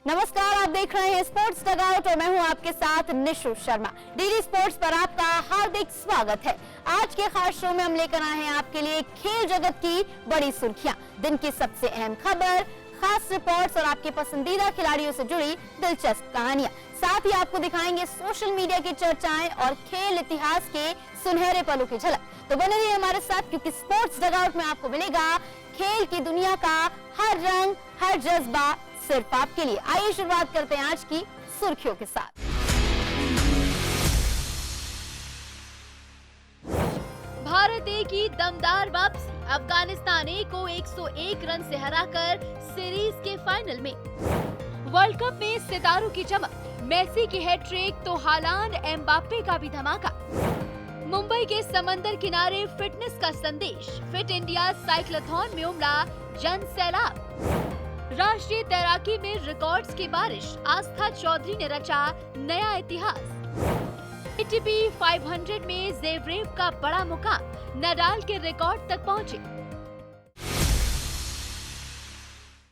नमस्कार, आप देख रहे हैं स्पोर्ट्स डगआउट और मैं हूं आपके साथ निशु शर्मा। डेली स्पोर्ट्स पर आपका हार्दिक स्वागत है। आज के खास शो में हम लेकर आए हैं आपके लिए खेल जगत की बड़ी सुर्खियां, दिन की सबसे अहम खबर, खास रिपोर्ट्स और आपके पसंदीदा खिलाड़ियों से जुड़ी दिलचस्प कहानियां। साथ ही आपको दिखाएंगे सोशल मीडिया की चर्चाएं और खेल इतिहास के सुनहरे पलों की झलक। तो बने रहिए हमारे साथ, क्योंकि स्पोर्ट्स डगआउट में आपको मिलेगा खेल की दुनिया का हर रंग, हर जज्बा सिर्फ आपके लिए। आइए शुरुआत करते हैं आज की सुर्खियों के साथ। भारत ए की दमदार वापसी, अफगानिस्तान ए को 101 रन से हराकर सीरीज के फाइनल में। वर्ल्ड कप में सितारों की चमक, मेसी की हैट्रिक तो हालांड एम्बाप्पे का भी धमाका। मुंबई के समंदर किनारे फिटनेस का संदेश, फिट इंडिया साइक्लोथॉन में उमड़ा जन सैलाब। राष्ट्रीय तैराकी में रिकॉर्ड्स की बारिश, आस्था चौधरी ने रचा नया इतिहास। एटीपी 500 में ज़ेवरेव का बड़ा मुकाम, नडाल के रिकॉर्ड तक पहुंचे।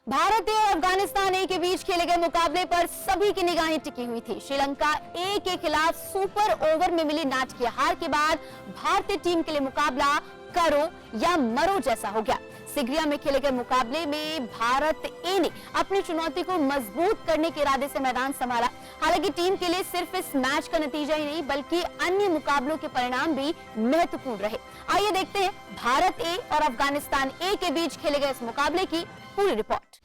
भारत ए और अफगानिस्तान ए के बीच खेले गए मुकाबले पर सभी की निगाहें टिकी हुई थी। श्रीलंका ए के खिलाफ सुपर ओवर में मिली नाटकीय हार के बाद भारतीय टीम के लिए मुकाबला करो या मरो जैसा हो गया। सिगरिया में खेले गए मुकाबले में भारत ए ने अपनी चुनौती को मजबूत करने के इरादे से मैदान संभाला। हालांकि टीम के लिए सिर्फ इस मैच का नतीजा ही नहीं, बल्कि अन्य मुकाबलों के परिणाम भी महत्वपूर्ण रहे। आइए देखते हैं भारत ए और अफगानिस्तान ए के बीच खेले गए इस मुकाबले की पूरी रिपोर्ट।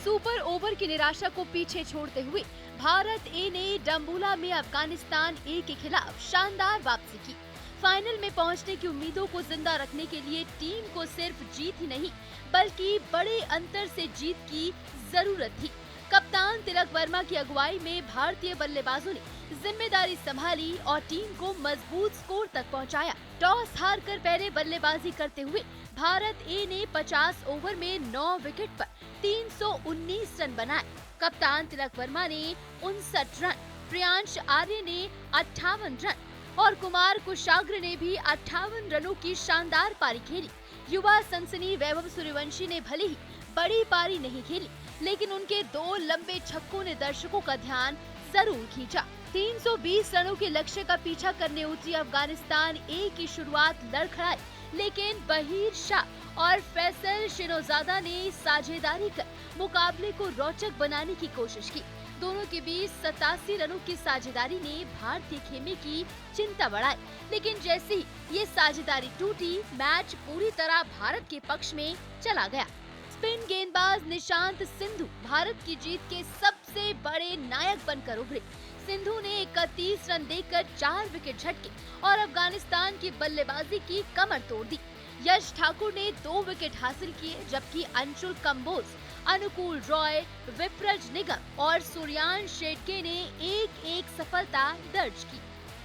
सुपर ओवर की निराशा को पीछे छोड़ते हुए भारत ए ने डम्बुला में अफगानिस्तान ए के खिलाफ शानदार वापसी की। फाइनल में पहुंचने की उम्मीदों को जिंदा रखने के लिए टीम को सिर्फ जीत ही नहीं, बल्कि बड़े अंतर से जीत की जरूरत थी। कप्तान तिलक वर्मा की अगुवाई में भारतीय बल्लेबाजों ने जिम्मेदारी संभाली और टीम को मजबूत स्कोर तक पहुंचाया। टॉस हारकर पहले बल्लेबाजी करते हुए भारत ए ने 50 ओवर में 9 विकेट पर 319 रन बनाए। कप्तान तिलक वर्मा ने 59 रन, प्रियांश आर्य ने 58 रन और कुमार कुशाग्र ने भी 58 रनों की शानदार पारी खेली। युवा सनसनी वैभव सूर्यवंशी ने भले ही बड़ी पारी नहीं खेली, लेकिन उनके 2 लंबे छक्कों ने दर्शकों का ध्यान जरूर खींचा। 320 रनों के लक्ष्य का पीछा करने उतरी अफगानिस्तान ए की शुरुआत लड़खड़ाई, लेकिन बहीर शाह और फैसल शिनोजादा ने साझेदारी कर मुकाबले को रोचक बनाने की कोशिश की। दोनों के बीच 87 रनों की साझेदारी ने भारतीय खेमे की चिंता बढ़ाई, लेकिन जैसे ही ये साझेदारी टूटी, मैच पूरी तरह भारत के पक्ष में चला गया। स्पिन गेंदबाज निशांत सिंधु भारत की जीत के सबसे बड़े नायक बनकर उभरे। सिंधु ने 31 रन देकर 4 विकेट झटके और अफगानिस्तान की बल्लेबाजी की कमर तोड़ दी। यश ठाकुर ने 2 विकेट हासिल किए, जबकि अंशुल कंबोज, अनुकूल रॉय, विप्रज निगम और सूर्यान शेट्के ने एक सफलता दर्ज की।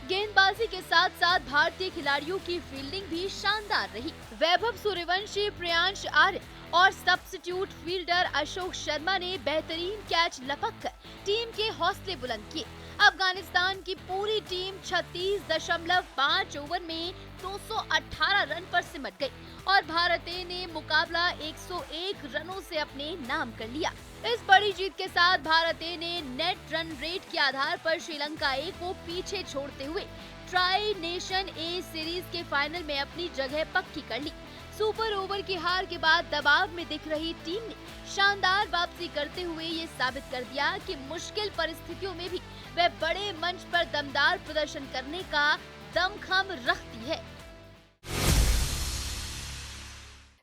गेंदबाजी के साथ साथ भारतीय खिलाड़ियों की फील्डिंग भी शानदार रही। वैभव सूर्यवंशी, प्रियांश आर्य और सब्स्टिट्यूट फील्डर अशोक शर्मा ने बेहतरीन कैच लपककर टीम के हौसले बुलंद किए। अफगानिस्तान की पूरी टीम 36.5 ओवर में 218 रन पर सिमट गई और भारत ए ने मुकाबला 101 रनों से अपने नाम कर लिया। इस बड़ी जीत के साथ भारत ए ने नेट रन रेट के आधार पर श्रीलंका ए को पीछे छोड़ते हुए ट्राई नेशन ए सीरीज के फाइनल में अपनी जगह पक्की कर ली। सुपर ओवर की हार के बाद दबाव में दिख रही टीम ने शानदार वापसी करते हुए ये साबित कर दिया कि मुश्किल परिस्थितियों में भी वह बड़े मंच पर दमदार प्रदर्शन करने का दमखम रखती है।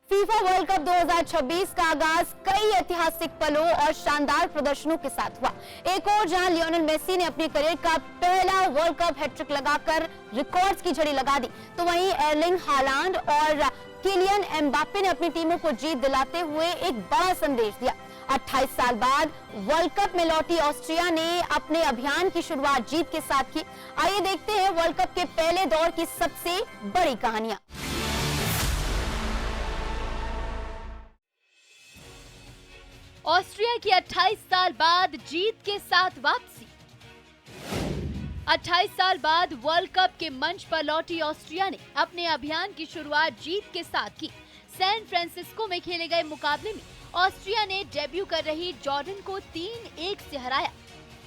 फीफा वर्ल्ड कप 2026 का आगाज कई ऐतिहासिक पलों और शानदार प्रदर्शनों के साथ हुआ। एक और जहां लियोनेल मेसी ने अपने करियर का पहला वर्ल्ड कप हैट्रिक लगाकर रिकॉर्ड्स की झड़ी लगा दी, तो वहीं एर्लिंग हालांड और किलियन एम्बाप्पे ने अपनी टीमों को जीत दिलाते हुए एक बड़ा संदेश दिया। 28 साल बाद वर्ल्ड कप में लौटी ऑस्ट्रिया ने अपने अभियान की शुरुआत जीत के साथ की। आइए देखते हैं वर्ल्ड कप के पहले दौर की सबसे बड़ी कहानियां। ऑस्ट्रिया की 28 साल बाद जीत के साथ वापसी। 28 साल बाद वर्ल्ड कप के मंच पर लौटी ऑस्ट्रिया ने अपने अभियान की शुरुआत जीत के साथ की। सैन फ्रांसिस्को में खेले गए मुकाबले में ऑस्ट्रिया ने डेब्यू कर रही जॉर्डन को 3-1 से हराया।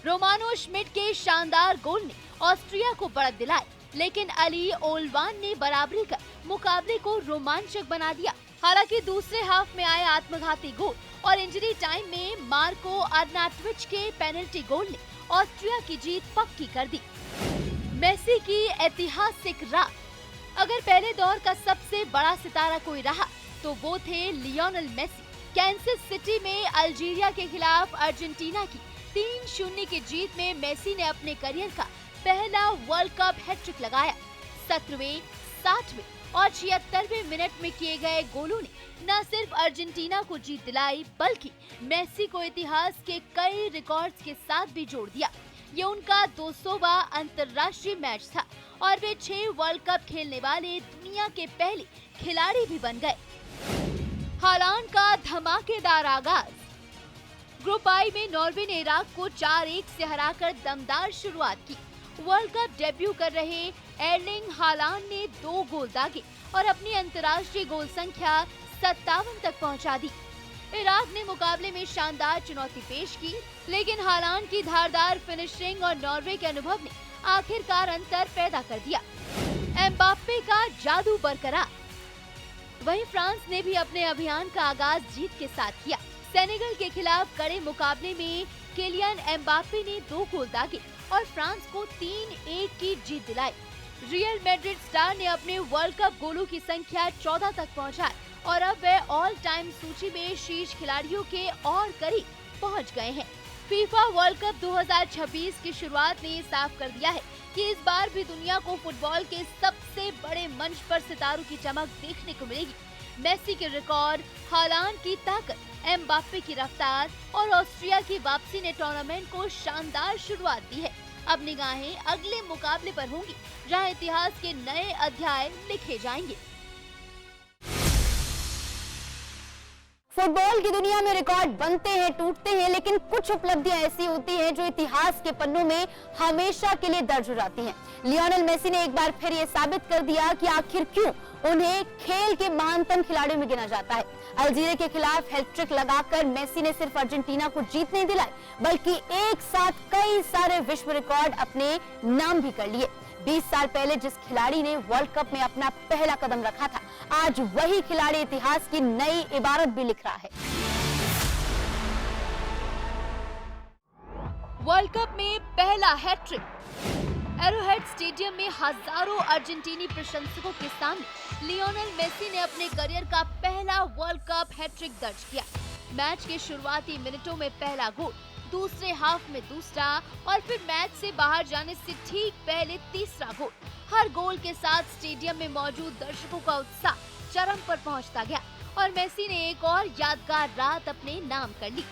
रोमानो श्मिट के शानदार गोल ने ऑस्ट्रिया को बढ़त दिलाई, लेकिन अली ओलवान ने बराबरी कर मुकाबले को रोमांचक बना दिया। हालांकि दूसरे हाफ में आए आत्मघाती गोल और इंजरी टाइम में मार्को अर्नाटविच के पेनल्टी गोल ने ऑस्ट्रिया की जीत पक्की कर दी। मेसी की ऐतिहासिक रात। अगर पहले दौर का सबसे बड़ा सितारा कोई रहा तो वो थे लियोनेल मेसी। कैंसस सिटी में अल्जीरिया के खिलाफ अर्जेंटीना की 3-0 की जीत में मेसी ने अपने करियर का पहला वर्ल्ड कप हैट्रिक लगाया। 17वें, 60वें और 76वें मिनट में किए गए गोलों ने न सिर्फ अर्जेंटीना को जीत दिलाई, बल्कि मेसी को इतिहास के कई रिकॉर्ड्स के साथ भी जोड़ दिया। ये उनका 200वां अंतर्राष्ट्रीय मैच था और वे 6 वर्ल्ड कप खेलने वाले दुनिया के पहले खिलाड़ी भी बन गए। हालांड का धमाकेदार आगाज। ग्रुप आई में नॉर्वे ने इराक को 4-1 से हराकर दमदार शुरुआत की। वर्ल्ड कप डेब्यू कर रहे एर्लिंग हालांड ने 2 गोल दागे और अपनी अंतर्राष्ट्रीय गोल संख्या 57 तक पहुंचा दी। इराक ने मुकाबले में शानदार चुनौती पेश की, लेकिन हालांड की धारदार फिनिशिंग और नॉर्वे के अनुभव ने आखिरकार अंतर पैदा कर दिया। एम्बाप्पे का जादू बरकरार। वहीं फ्रांस ने भी अपने अभियान का आगाज जीत के साथ किया। सेनेगल के खिलाफ कड़े मुकाबले में किलियन एम्बाप्पे ने 2 गोल दागे और फ्रांस को 3-1 की जीत दिलाई। रियल मैड्रिड स्टार ने अपने वर्ल्ड कप गोलों की संख्या 14 तक पहुंचाई और अब वे ऑल टाइम सूची में शीर्ष खिलाड़ियों के और करीब पहुंच गए हैं। फीफा वर्ल्ड कप 2026 की शुरुआत ने साफ कर दिया है कि इस बार भी दुनिया को फुटबॉल के सबसे बड़े मंच पर सितारों की चमक देखने को मिलेगी। मेसी के रिकॉर्ड, हालांड की ताकत, एम्बाप्पे की रफ्तार और ऑस्ट्रिया की वापसी ने टूर्नामेंट को शानदार शुरुआत दी है। अब निगाहें अगले मुकाबले पर होंगी, जहां इतिहास के नए अध्याय लिखे जाएंगे। फुटबॉल की दुनिया में रिकॉर्ड बनते हैं, टूटते हैं, लेकिन कुछ उपलब्धियां ऐसी होती हैं जो इतिहास के पन्नों में हमेशा के लिए दर्ज हो जाती हैं। लियोनेल मेसी ने एक बार फिर ये साबित कर दिया कि आखिर क्यों उन्हें खेल के महानतम खिलाड़ियों में गिना जाता है। अल्जीरिया के खिलाफ हैट्रिक लगाकर मेसी ने सिर्फ अर्जेंटीना को जीत नहीं दिलाई, बल्कि एक साथ कई सारे विश्व रिकॉर्ड अपने नाम भी कर लिए। 20 साल पहले जिस खिलाड़ी ने वर्ल्ड कप में अपना पहला कदम रखा था, आज वही खिलाड़ी इतिहास की नई इबारत भी लिख रहा है। वर्ल्ड कप में पहला हैट्रिक। एरोहेड स्टेडियम में हजारों अर्जेंटीनी प्रशंसकों के सामने लियोनेल मेसी ने अपने करियर का पहला वर्ल्ड कप हैट्रिक दर्ज किया। मैच के शुरुआती मिनटों में पहला गोल, दूसरे हाफ में दूसरा और फिर मैच से बाहर जाने से ठीक पहले तीसरा गोल। हर गोल के साथ स्टेडियम में मौजूद दर्शकों का उत्साह चरम पर पहुंचता गया और मेसी ने एक और यादगार रात अपने नाम कर ली।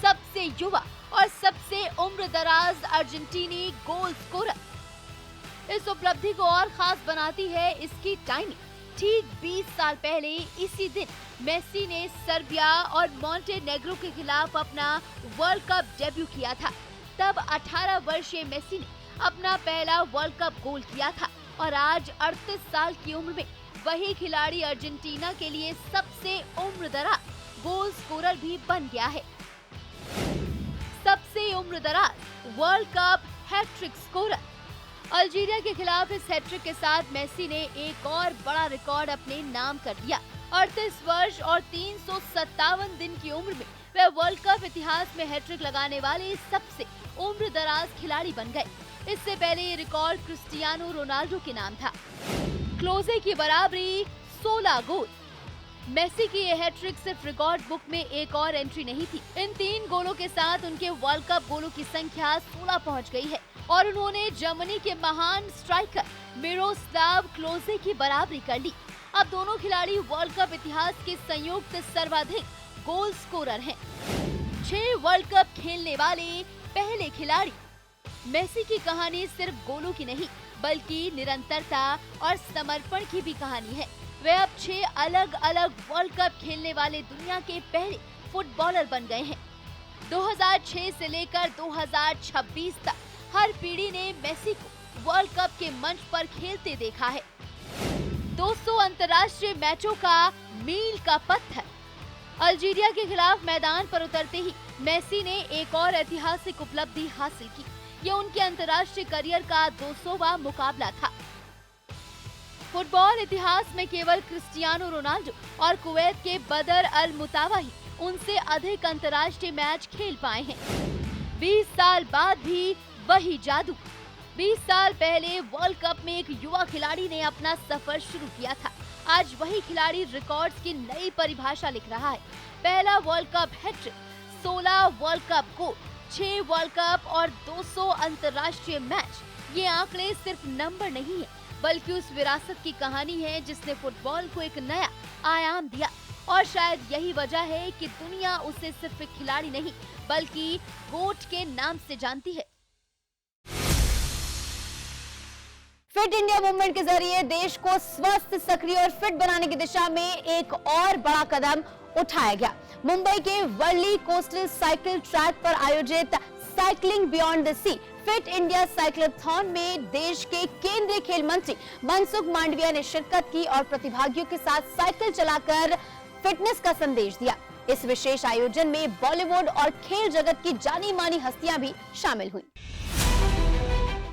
सबसे युवा और सबसे उम्रदराज अर्जेंटीनी गोल स्कोरर। इस उपलब्धि को और खास बनाती है इसकी टाइमिंग। ठीक 20 साल पहले इसी दिन मेसी ने सर्बिया और मॉन्टेनेग्रो के खिलाफ अपना वर्ल्ड कप डेब्यू किया था। तब 18 वर्षीय मेसी ने अपना पहला वर्ल्ड कप गोल किया था और आज 38 साल की उम्र में वही खिलाड़ी अर्जेंटीना के लिए सबसे उम्रदराज गोल स्कोरर भी बन गया है। सबसे उम्रदराज world cup hattrick scorer. Algeria के खिलाफ इस हैट्रिक के साथ मेसी ने एक और बड़ा रिकॉर्ड अपने नाम कर दिया। 38 वर्ष और 357 दिन की उम्र में वे वर्ल्ड कप इतिहास में हैट्रिक लगाने वाले सबसे उम्रदराज खिलाड़ी बन गए। इससे पहले ये रिकॉर्ड क्रिस्टियानो रोनाल्डो के नाम था। क्लोजे की बराबरी 16 गोल। मेसी की ये हैट्रिक सिर्फ रिकॉर्ड बुक में एक और एंट्री नहीं थी। इन 3 गोलों के साथ उनके वर्ल्ड कप गोलों की संख्या 16 पहुंच गई है और उन्होंने जर्मनी के महान स्ट्राइकर मिरोस्लाव क्लोजे की बराबरी कर ली। अब दोनों खिलाड़ी वर्ल्ड कप इतिहास के संयुक्त सर्वाधिक गोल स्कोरर हैं। 6 वर्ल्ड कप खेलने वाले पहले खिलाड़ी। मेसी की कहानी सिर्फ गोलों की नहीं, बल्कि निरंतरता और समर्पण की भी कहानी है। वे अब 6 अलग अलग वर्ल्ड कप खेलने वाले दुनिया के पहले फुटबॉलर बन गए हैं। 2006 से लेकर 2026 तक हर पीढ़ी ने मेसी को वर्ल्ड कप के मंच पर खेलते देखा है। 200 अंतर्राष्ट्रीय मैचों का मील का पत्थर। अल्जीरिया के खिलाफ मैदान पर उतरते ही मेसी ने एक और ऐतिहासिक उपलब्धि हासिल की। यह उनके अंतर्राष्ट्रीय करियर का 200वां मुकाबला था। फुटबॉल इतिहास में केवल क्रिस्टियानो रोनाल्डो और कुवैत के बदर अल मुतावा ही उनसे अधिक अंतर्राष्ट्रीय मैच खेल पाए हैं। 20 साल बाद भी वही जादू। 20 साल पहले वर्ल्ड कप में एक युवा खिलाड़ी ने अपना सफर शुरू किया था। आज वही खिलाड़ी रिकॉर्ड्स की नई परिभाषा लिख रहा है। पहला world cup hattrick, 16 world cup goal, 6 world cup और 200 अंतर्राष्ट्रीय मैच। ये आंकड़े सिर्फ नंबर नहीं है, बल्कि उस विरासत की कहानी है जिसने फुटबॉल को एक नया आयाम दिया। और शायद यही वजह है कि दुनिया उसे सिर्फ एक खिलाड़ी नहीं, बल्कि गोट के नाम से जानती है। फिट इंडिया मूवमेंट के जरिए देश को स्वस्थ, सक्रिय और फिट बनाने की दिशा में एक और बड़ा कदम उठाया गया। मुंबई के वर्ली कोस्टल साइकिल ट्रैक पर आयोजित cycling beyond the sea fit India cyclothon में देश के केंद्रीय खेल मंत्री मनसुख मांडविया ने शिरकत की और प्रतिभागियों के साथ साइकिल चलाकर फिटनेस का संदेश दिया। इस विशेष आयोजन में बॉलीवुड और खेल जगत की जानी मानी हस्तियां भी शामिल हुई।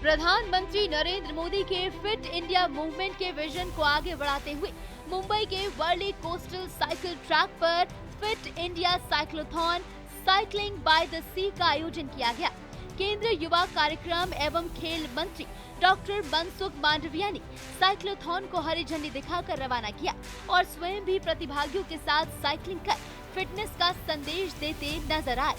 प्रधानमंत्री नरेंद्र मोदी के फिट इंडिया मूवमेंट के विजन को आगे बढ़ाते हुए मुंबई के वर्ली कोस्टल साइकिल ट्रैक पर fit India cyclothon cycling by the sea का आयोजन किया गया। केंद्रीय युवा कार्यक्रम एवं खेल मंत्री डॉक्टर मनसुख मांडविया ने साइक्लोथॉन को हरी झंडी दिखाकर रवाना किया और स्वयं भी प्रतिभागियों के साथ साइकिलिंग कर फिटनेस का संदेश देते नजर आए।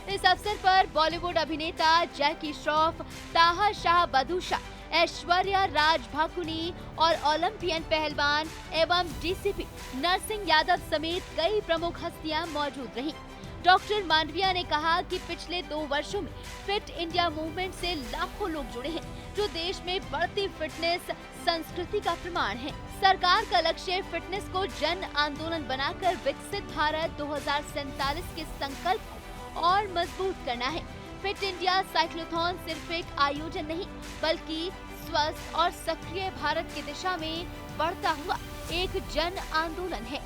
इस अवसर पर बॉलीवुड अभिनेता जैकी श्रॉफ, ताहा शाह बदूशा, ऐश्वर्या राज भाकुनी और ओलंपियन पहलवान एवं डीसीपी नरसिंह यादव समेत कई प्रमुख हस्तियां मौजूद रहीं। डॉक्टर मांडविया ने कहा कि पिछले 2 वर्षों में फिट इंडिया मूवमेंट से लाखों लोग जुड़े हैं, जो देश में बढ़ती फिटनेस संस्कृति का प्रमाण है। सरकार का लक्ष्य फिटनेस को जन आंदोलन बनाकर विकसित भारत 2047 के संकल्प को और मजबूत करना है। फिट इंडिया साइक्लोथॉन सिर्फ एक आयोजन नहीं, बल्कि स्वस्थ और सक्रिय भारत की दिशा में बढ़ता हुआ एक जन आंदोलन है।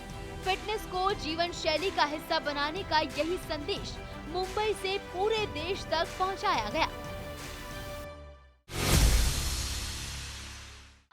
फिटनेस को जीवन शैली का हिस्सा बनाने का यही संदेश मुंबई से पूरे देश तक पहुंचाया गया।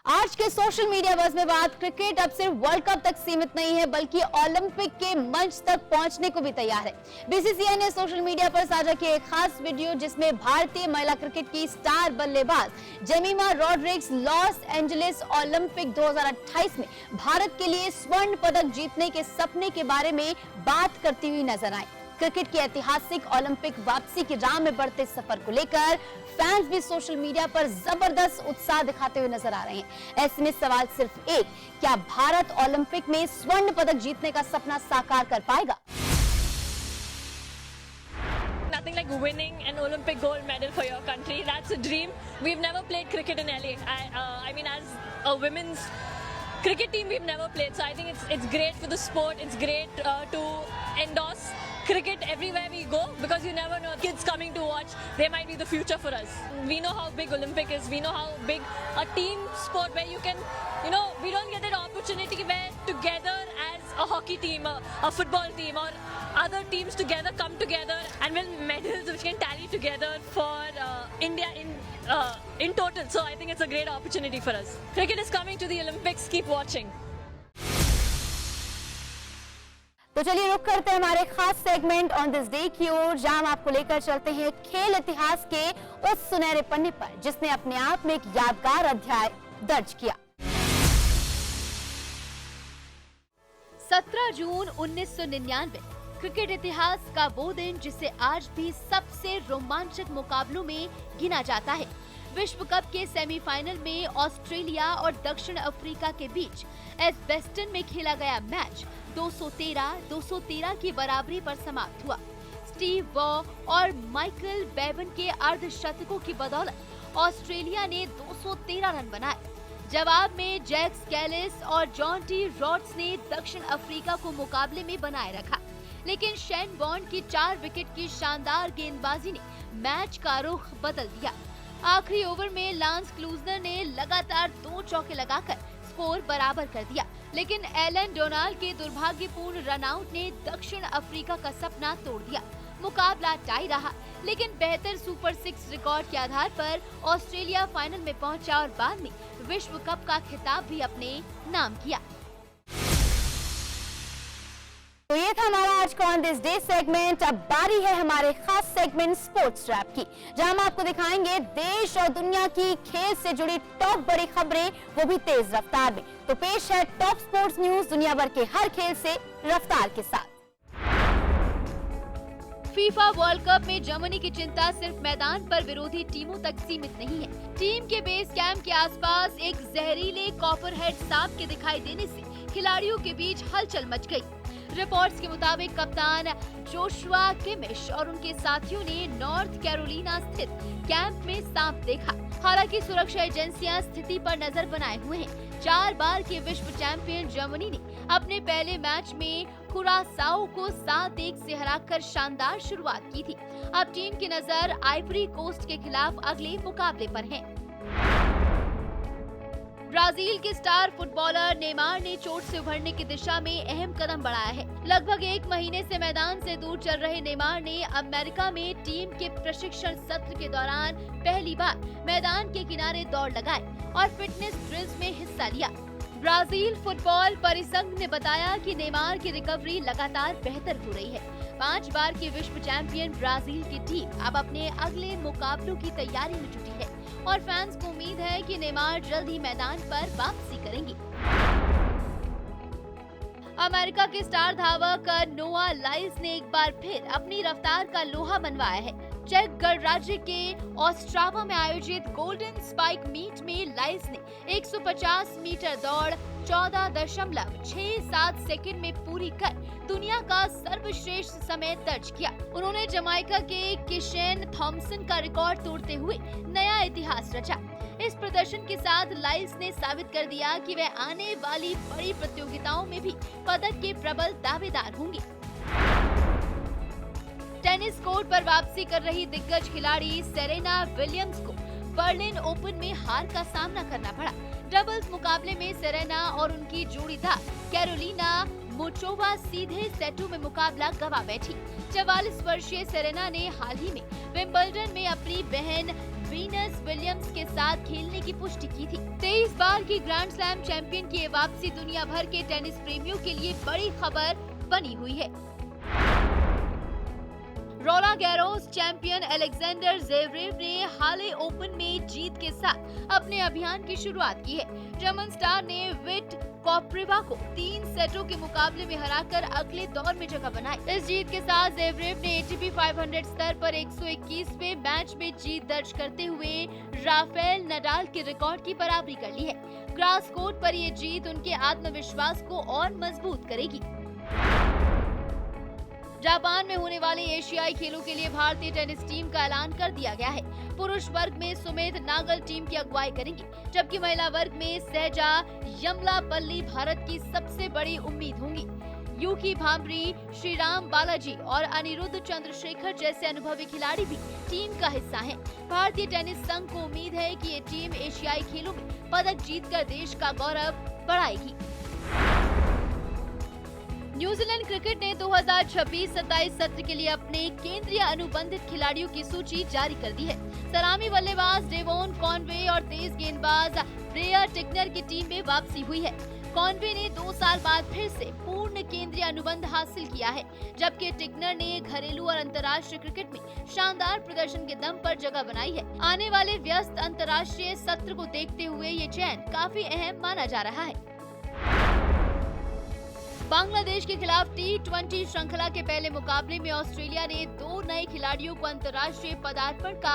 आज के सोशल मीडिया बज़ में बात क्रिकेट अब सिर्फ वर्ल्ड कप तक सीमित नहीं है, बल्कि ओलंपिक के मंच तक पहुंचने को भी तैयार है। बीसीसीआई ने सोशल मीडिया पर साझा किया एक खास वीडियो जिसमें भारतीय महिला क्रिकेट की स्टार बल्लेबाज Jemimah Rodrigues Los Angeles Olympic 2028 में भारत के लिए स्वर्ण पदक जीतने के सपने के बारे में बात करती हुई नजर आई। क्रिकेट की ऐतिहासिक ओलंपिक वापसी की राह में बढ़ते सफर को लेकर फैंस भी सोशल मीडिया पर जबरदस्त उत्साह दिखाते हुए नजर आ रहे हैं। ऐसे में सवाल सिर्फ एक, क्या भारत ओलंपिक में स्वर्ण पदक जीतने का सपना साकार कर पाएगा? Nothing like winning an Olympic gold medal for your country. That's a dream. We've never played cricket in LA. I mean, as a women's cricket team, we've never played. So I think it's great for the sport. It's great to endorse cricket everywhere we go, because you never know, kids coming to watch, they might be the future for us. We know how big Olympic is. We know how big a team sport where you can, we don't get that opportunity where together as a hockey team, a football team or other teams together come together and win medals which can tally together for India in total. So I think it's a great opportunity for us. Cricket is coming to the Olympics. Keep watching. तो चलिए रुक करते हैं हमारे खास segment on this day की ओर, जहां हम आपको लेकर चलते हैं खेल इतिहास के उस सुनहरे पन्ने पर जिसने अपने आप में एक यादगार अध्याय दर्ज किया। 17 जून 1999 क्रिकेट इतिहास का वो दिन जिसे आज भी सबसे रोमांचक मुकाबलों में गिना जाता है। विश्व कप के सेमीफाइनल में ऑस्ट्रेलिया और दक्षिण अफ्रीका के बीच एजबेस्टन में खेला गया मैच 213 की बराबरी पर समाप्त हुआ। स्टीव वॉ और माइकल बेवन के अर्धशतकों की बदौलत ऑस्ट्रेलिया ने 213 रन बनाए। जवाब में जैक स्कैलिस और जॉन टी रॉड्स ने दक्षिण अफ्रीका को मुकाबले में बनाए रखा, लेकिन शेन वॉर्न की 4 विकेट की शानदार गेंदबाजी ने मैच का रुख बदल दिया। आखिरी ओवर में लांस क्लूजनर ने लगातार 2 चौके लगाकर स्कोर बराबर कर दिया, लेकिन एलन डोनाल्ड के दुर्भाग्यपूर्ण रनआउट ने दक्षिण अफ्रीका का सपना तोड़ दिया। मुकाबला टाई रहा, लेकिन बेहतर सुपर 6 रिकॉर्ड के आधार पर ऑस्ट्रेलिया फाइनल में पहुंचा और बाद में विश्व कप का खिताब भी अपने नाम किया। तो ये था हमारा आज का ऑन दिस डे सेगमेंट। अब बारी है हमारे खास सेगमेंट स्पोर्ट्स रैप की, जहां हम आपको दिखाएंगे देश और दुनिया की खेल से जुड़ी टॉप बड़ी खबरें, वो भी तेज रफ्तार में। तो पेश है टॉप स्पोर्ट्स न्यूज दुनिया भर के हर खेल से रफ्तार के साथ। फीफा वर्ल्ड कप में जर्मनी की चिंता सिर्फ मैदान पर विरोधी टीमों तक सीमित नहीं है। टीम के बेस कैंप के आसपास एक जहरीले कॉपरहेड सांप के दिखाई देने से खिलाड़ियों के बीच हलचल मच गई। रिपोर्ट्स के मुताबिक कप्तान जोशुआ किमिश और उनके साथियों ने नॉर्थ कैरोलिना स्थित कैंप में सांप देखा। हालांकि सुरक्षा एजेंसियां स्थिति पर नजर बनाए हुए हैं। 4 बार के विश्व चैंपियन जर्मनी ने अपने पहले मैच में कुरासाओ को 7-1 से हराकर शानदार शुरुआत की थी। अब टीम की नजर आइवरी कोस्ट के खिलाफ अगले मुकाबले पर है। ब्राजील के स्टार फुटबॉलर नेमार ने चोट से उभरने की दिशा में अहम कदम बढ़ाया है। लगभग 1 महीने से मैदान से दूर चल रहे नेमार ने अमेरिका में टीम के प्रशिक्षण सत्र के दौरान पहली बार मैदान के किनारे दौड़ लगाए और फिटनेस ड्रिल्स में हिस्सा लिया। ब्राजील फुटबॉल परिसंघ ने बताया कि नेमार की रिकवरी लगातार बेहतर हो रही है। 5 बार की विश्व चैंपियन ब्राजील की टीम अब अपने अगले मुकाबलों की तैयारी में जुटी है और फैंस को उम्मीद है कि नेमार जल्द ही मैदान पर वापसी करेंगे। अमेरिका के स्टार धावक नोआ लाइल्स ने एक बार फिर अपनी रफ्तार का लोहा मनवाया है। चेक गणराज्य के ऑस्ट्रावा में आयोजित गोल्डन स्पाइक मीट में लाइल्स ने 150 मीटर दौड़ 14.67 सेकंड में पूरी कर दुनिया का सर्वश्रेष्ठ समय दर्ज किया। उन्होंने जमाइका के किशेन थॉमसन का रिकॉर्ड तोड़ते हुए नया इतिहास रचा। इस प्रदर्शन के साथ लाइल्स ने साबित कर दिया कि वे आने वाली बड़ी प्रतियोगिताओं में भी पदक के प्रबल दावेदार होंगे। टेनिस कोर्ट पर वापसी कर रही दिग्गज खिलाड़ी सेरेना विलियम्स को बर्लिन ओपन में हार का सामना करना पड़ा। डबल्स मुकाबले में सेरेना और उनकी जोड़ीदार कैरोलिना मोचोवा सीधे सेटों में मुकाबला गंवा बैठी। 44 वर्षीय सेरेना ने हाल ही में विंबलडन में अपनी बहन वीनस विलियम्स के साथ खेलने की पुष्टि की थी। 23 बार की ग्रैंड स्लैम चैंपियन की वापसी दुनिया भर के टेनिस प्रेमियों के लिए बड़ी खबर बनी हुई है। Roland Garros champion Alexander Zverev ने हाले ओपन में जीत के साथ अपने अभियान की शुरुआत की है। जर्मन स्टार ने विट कोप्रेवा को 3 सेटों के मुकाबले में हराकर अगले दौर में जगह बनाई। इस जीत के साथ ज़वेरेव ने ATP 500 स्तर पर 121वें मैच में जीत दर्ज करते हुए राफेल नडाल के रिकॉर्ड की बराबरी कर ली है। ग्रास कोर्ट पर ये जीत उनके आत्मविश्वास को और मजबूत करेगी। जापान में होने वाले एशियाई खेलों के लिए भारतीय टेनिस टीम का ऐलान कर दिया गया है। पुरुष वर्ग में सुमित नागल टीम की अगुवाई करेंगे, जबकि महिला वर्ग में सहजा यमलापल्ली भारत की सबसे बड़ी उम्मीद होंगी। यूकी भांबरी, श्रीराम बालाजी और अनिरुद्ध चंद्रशेखर जैसे अनुभवी खिलाड़ी भी टीम का हिस्सा हैं। भारतीय टेनिस संघ को उम्मीद है कि ये टीम एशियाई खेलों में पदक जीतकर देश का गौरव बढ़ाएगी। न्यूजीलैंड क्रिकेट ने 2026-27 सत्र के लिए अपने केंद्रीय अनुबंधित खिलाड़ियों की सूची जारी कर दी है। सलामी बल्लेबाज डेवोन कॉनवे और तेज गेंदबाज ब्रेयर टिकनर की टीम में वापसी हुई है। कॉनवे ने 2 साल बाद फिर से पूर्ण केंद्रीय अनुबंध हासिल किया है, जबकि टिकनर ने घरेलू और अंतर्राष्ट्रीय क्रिकेट में शानदार प्रदर्शन के दम पर जगह बनाई है। आने वाले व्यस्त अंतर्राष्ट्रीय सत्र को देखते हुए ये चयन काफी अहम माना जा रहा है। बांग्लादेश के खिलाफ T20 श्रृंखला के पहले मुकाबले में ऑस्ट्रेलिया ने 2 नए खिलाड़ियों को अंतर्राष्ट्रीय पदार्पण का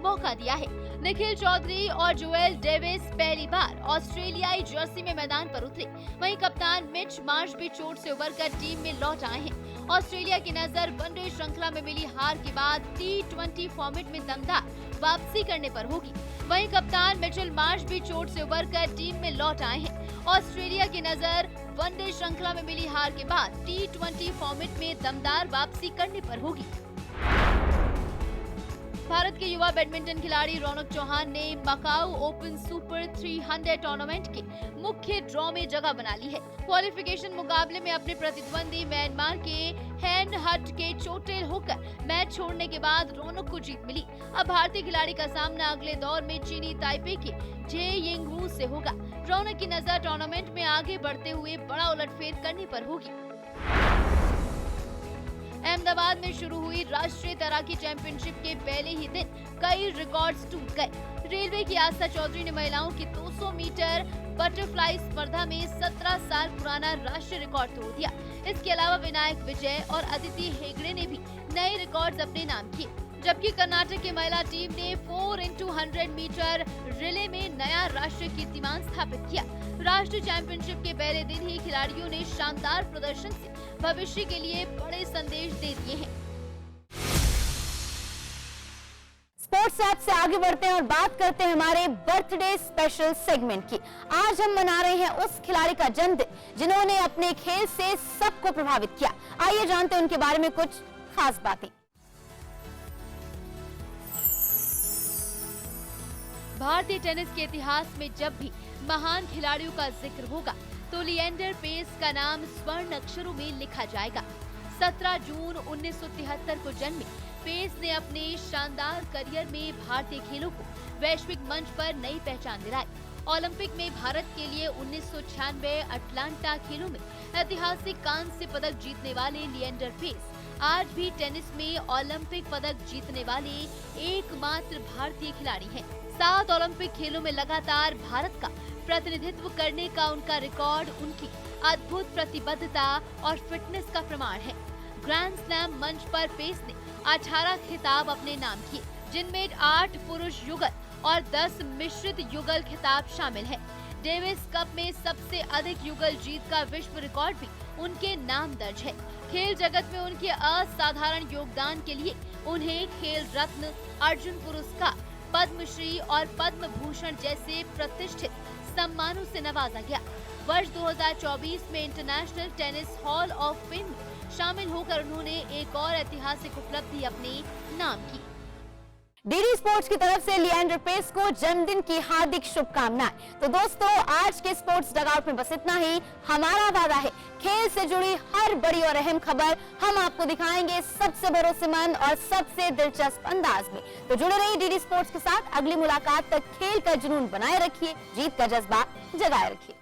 मौका दिया है। निखिल चौधरी और जोएल डेविस पहली बार ऑस्ट्रेलियाई जर्सी में मैदान पर उतरे। वहीं कप्तान मिच मार्श भी चोट से उबरकर टीम में लौट आए हैं। ऑस्ट्रेलिया की नजर वनडे श्रृंखला में मिली हार के बाद T20 फॉर्मेट में दमदार वापसी करने पर होगी। वहीं कप्तान मिचेल मार्श भी चोट से उबरकर टीम में लौट आए हैं। ऑस्ट्रेलिया की नजर वनडे श्रृंखला में मिली हार के बाद T20 फॉर्मेट में दमदार वापसी करने पर होगी। भारत के युवा बैडमिंटन खिलाड़ी रौनक चौहान ने मकाऊ ओपन सुपर 300 टूर्नामेंट के मुख्य ड्रॉ में जगह बना ली है। क्वालिफिकेशन मुकाबले में अपने प्रतिद्वंदी म्यांमार के हैन हट के चोटिल होकर मैच छोड़ने के बाद रौनक को जीत मिली। अब भारतीय खिलाड़ी का सामना अगले दौर में चीनी ताइपे के जे यिंगवू से होगा। रौनक की नजर टूर्नामेंट में आगे बढ़ते हुए बड़ा उलटफेर करने पर होगी। अहमदाबाद में शुरू हुई राष्ट्रीय तैराकी चैंपियनशिप के पहले ही दिन कई रिकॉर्ड्स टूट गए। रेलवे की आस्था चौधरी ने महिलाओं की 200 मीटर बटरफ्लाई स्पर्धा में 17 साल पुराना राष्ट्रीय रिकॉर्ड तोड़ दिया। इसके अलावा विनायक विजय और अदिति हेगड़े ने भी नए रिकॉर्ड्स अपने नाम किए, जबकि कर्नाटक की महिला टीम ने 4x100 मीटर रिले में नया राष्ट्रीय कीर्तिमान स्थापित किया। राष्ट्रीय चैंपियनशिप के पहले दिन ही खिलाड़ियों ने शानदार प्रदर्शन से भविष्य के लिए बड़े संदेश दे दिए हैं। स्पोर्ट्स ऐप से आगे बढ़ते हैं और बात करते हैं हमारे बर्थडे स्पेशल सेगमेंट की। आज हम मना रहे हैं उस खिलाड़ी का जन्मदिन जिन्होंने अपने खेल से सबको प्रभावित किया। आइए जानते हैं उनके बारे में कुछ खास बातें। भारतीय टेनिस के इतिहास में जब भी महान खिलाड़ियों का जिक्र होगा तो लिएंडर पेस का नाम स्वर्ण अक्षरों में लिखा जाएगा। 17 जून 1973 को जन्मे पेस ने अपने शानदार करियर में भारतीय खेलों को वैश्विक मंच पर नई पहचान दिलाई। ओलंपिक में भारत के लिए 1996 अटलांटा खेलों में ऐतिहासिक कांस्य पदक जीतने वाले लिएंडर पेस आज भी टेनिस में ओलंपिक पदक जीतने वाले एकमात्र भारतीय खिलाड़ी हैं। 7 ओलंपिक खेलों में लगातार भारत का प्रतिनिधित्व करने का उनका रिकॉर्ड उनकी अद्भुत प्रतिबद्धता और फिटनेस का प्रमाण है। ग्रैंड स्लैम मंच पर पेस ने 18 खिताब अपने नाम किए, जिनमें 8 पुरुष युगल और 10 मिश्रित युगल खिताब शामिल है। डेविस कप में सबसे अधिक युगल जीत का विश्व रिकॉर्ड भी उनके नाम दर्ज है। खेल जगत में उनके असाधारण योगदान के लिए उन्हें खेल रत्न, अर्जुन पुरस्कार, पद्मश्री और पद्म भूषण जैसे प्रतिष्ठित सम्मानों से नवाजा गया। वर्ष 2024 में international tennis hall of fame में शामिल होकर उन्होंने एक और ऐतिहासिक उपलब्धि अपने नाम की। डीडी स्पोर्ट्स की तरफ से लिएंडर पेस को जन्मदिन की हार्दिक शुभकामनाएं। तो दोस्तों, आज के स्पोर्ट्स डगआउट में बस इतना ही। हमारा वादा है खेल से जुड़ी हर बड़ी और अहम खबर हम आपको दिखाएंगे सबसे भरोसेमंद और सबसे दिलचस्प अंदाज में। तो जुड़े रहिए डीडी स्पोर्ट्स के साथ। अगली मुलाकात तक खेल का जुनून बनाए रखिए, जीत का जज्बा जगाए रखिए।